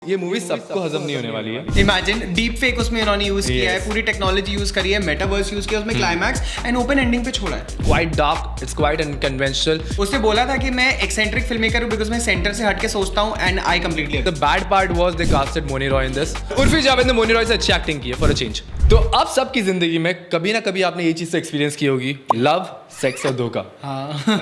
ये मूवी सबको हजम नहीं होने वाली है। इमेजिन डीप फेक उसमें उन्होंने यूज किया है, पूरी टेक्नोलॉजी यूज करी है, मेटावर्स यूज किया, उसमें क्लाइमैक्स एंड ओपन एंडिंग पे छोड़ा है। Quite dark, it's quite unconventional. उसने बोला था कि मैं एक्सेंट्रिक फिल्म मेकर हूं बिकॉज़ मैं सेंटर से हट के सोचता हूं and I completely. The bad part was they casted Moni Roy in this. Urfi Javed ने मोनी रॉय से अच्छी एक्टिंग की है फॉर अ चेंज। तो अब सबकी जिंदगी में कभी ना कभी आपने ये चीज तो एक्सपीरियंस की होगी, लव, सेक्स और धोखा।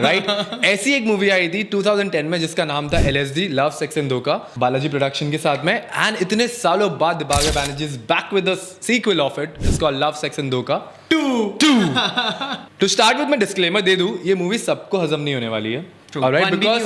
राइट? ऐसी एक मूवी आई थी 2010 में जिसका नाम था LSD, लव, सेक्स एंड धोखा, बालाजी प्रोडक्शन के साथ में। एंड इतने सालों बाद Dibakar Banerjee is back with the sequel of it, it's called love, sex and dhokha 2। To start with मैं डिस्क्लेमर दे दूं, ये मूवी सबको हजम नहीं होने वाली है। Alright, because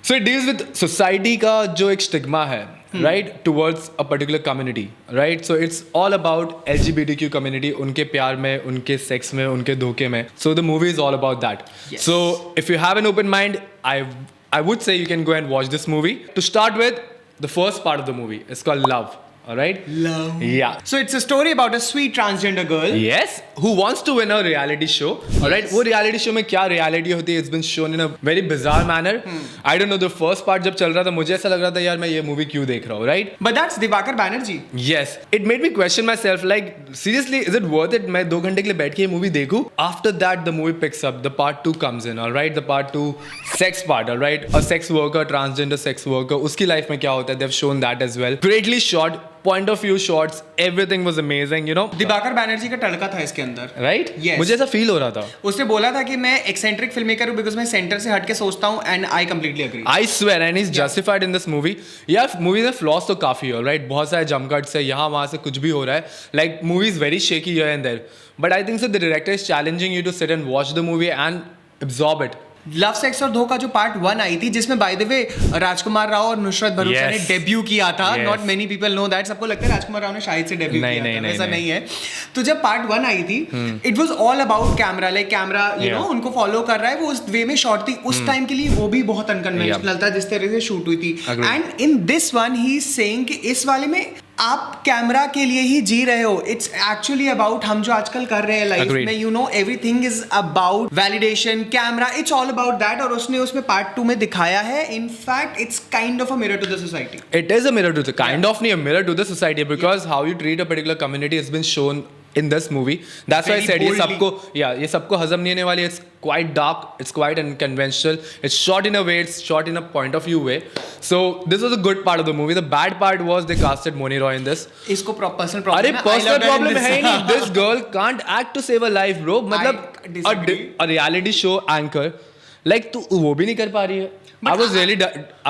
so it deals with society का जो एक stigma है, right, towards a particular community, right? So it's all about LGBTQ community, उनके प्यार में, उनके सेक्स में, उनके धोखे में. So the movie is all about that. Yes. So if you have an open mind, I would say you can go and watch this movie. To start with, the first part of the movie is called Love. Alright? Love. Yeah. So it's a story about a sweet transgender girl. Yes, who wants to win a reality show. Alright, Yes. वो reality show में क्या reality होती है? It's been shown in a very bizarre manner. I don't know, the first part जब चल रहा था मुझे ऐसा लग रहा था यार मैं ये movie क्यों देख रहा हूँ, right? But that's Dibakar Banerjee. Yes, it made me question myself. Like seriously, is it worth it? मैं 2 घंटे के लिए बैठ के ये movie देखूँ? After that, the movie picks up. The part 2 comes in. Alright, the part 2 sex part. Alright, a sex worker, transgender sex worker. उसकी life में क्या होता है? They've shown that as well. Greatly shot. Point of view shots, everything was amazing, you know. Dibakar Banerjee का तड़का था इसके अंदर, Right? Yes. मुझे ऐसा फील हो रहा था। उसने बोला था कि मैं एक्सेंट्रिक फिल्म मेकर हूं बिकॉज़ मैं सेंटर से हट के सोचता हूं and I completely agree. I swear, and he's justified in this movie. यार मूवी में फ्लॉस तो काफी है, right? बहुत सारे जंप कट्स है, यहाँ वहाँ से कुछ भी हो रहा है। Like movie is very shaky here and there, but I think so the director is challenging you to sit and watch the movie and absorb it. Love sex और धोखा जो पार्ट 1 आई थी जिसमें बाय द वे राजकुमार राव और नुसरत भरूचा ने Yes. Debut किया था। Yes. Not many people know that. सबको लगता है राजकुमार राव ने शायद से डेब्यू नहीं, किया नहीं, था, नहीं, ऐसा नहीं। नहीं है। तो जब पार्ट 1 आई थी, it was all about camera, like camera you know उनको फॉलो कर रहा है, वो उस वे में शॉट थी। उस टाइम के लिए वो भी बहुत अनकन्वेंशनल था जिस तरह से शूट हुई थी। Agreed. And in this one he is saying कि इस वाले में आप कैमरा के लिए ही जी रहे हो। इट्स एक्चुअली अबाउट हम जो आजकल कर रहे हैं लाइफ Agreed. में, you know everything is about validation, camera, it's all about that. और उसने उसमें पार्ट 2 में दिखाया है। In fact it's kind of a mirror to the society. It is a mirror to the kind of a mirror to the society because how you treat a particular community has been shown in this movie. That's why I Very said boldly. ये सबको हजम नहीं होने वाली है. It's quite dark, it's quite unconventional. It's shot in a way, it's shot in a point of view way. So this was a good part of the movie. The bad part was they casted Moni Roy in this. इसको personal अरे problem personal problem है ही नहीं. This girl can't act to save her life, bro. मतलब disagree. a reality show anchor, like तू वो भी नहीं कर पा रही है. I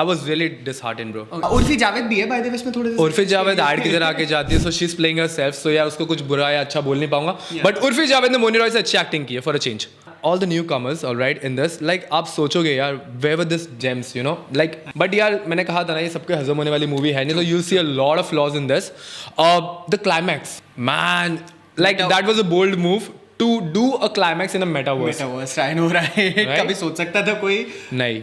was really disheartened, bro. Urfi Javed भी है बाय द वे इसमें थोड़े से। उर्फी जावेद ऐड की तरह आके जाती है, so she's playing herself, so यार उसको कुछ बुरा या अच्छा बोल नहीं पाऊंगा, but उर्फी जावेद ने मोनी रॉय से अच्छी एक्टिंग की है for a change. All the newcomers, all right, in this, like आप सोचोगे यार where were these gems, you know, like, but यार मैंने कहा था ना ये सबके हजम होने वाली मूवी है नहीं, so you see a lot of flaws in this. The climax, man, like that was a bold move to do a climax in a metaverse. Metaverse राइन हो रहा है, कभी सोच सकता था कोई? नहीं.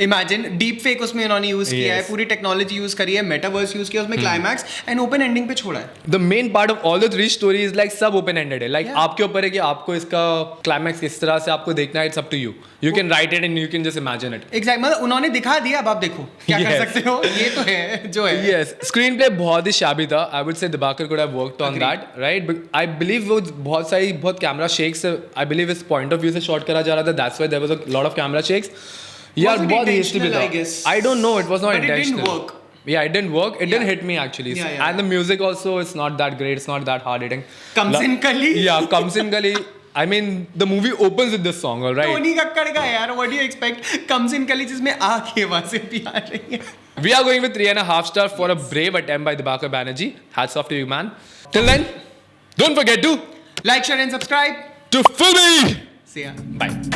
इमेजिन डीप फेक उसमें उन्होंने यूज किया है, Yes. पूरी टेक्नोलॉजी यूज करी है, मेटावर्स यूज किया, उसमें क्लाइमैक्स एंड ओपन एंडिंग पे छोड़ा है। The main part of all the 3 stories like सब open ended है, like आपके ऊपर है कि आपको इसका climax किस तरह से आपको देखना है, it's up to you. You can write it and you can just imagine it. Exact, मतलब उन्होंने दिखा दिया, अब आप देखो क्या कर Yes. सकते हो। ये तो है जो है। Yes, screenplay बहुत ही shabby था. I would say Dibakar could have worked on that, right? But I believe वो बहुत camera shakes I believe इस point of view से shot करा जा रहा था. That's why there was a lot of camera shakes. यार Was it बहुत hasty भी intentional, I था. guess? I don't know. It was not But it didn't intentional. work. Yeah, it didn't work. It didn't Yeah. hit me actually. Yeah. And the music also, it's not that great. It's not that hard hitting. Comes in Kali? Yeah, Comes in Kali. I mean, the movie opens with this song, all right? Tony Kakkar का यार, what do you expect? Comes in कली जिसमें आँख के आवाज़ें भी आ रही हैं। We are going with 3.5 star for a brave attempt by Dibakar Banerjee. Hats off to you, man. Till then, don't forget to like, share and subscribe. to Filmy. See ya. Bye.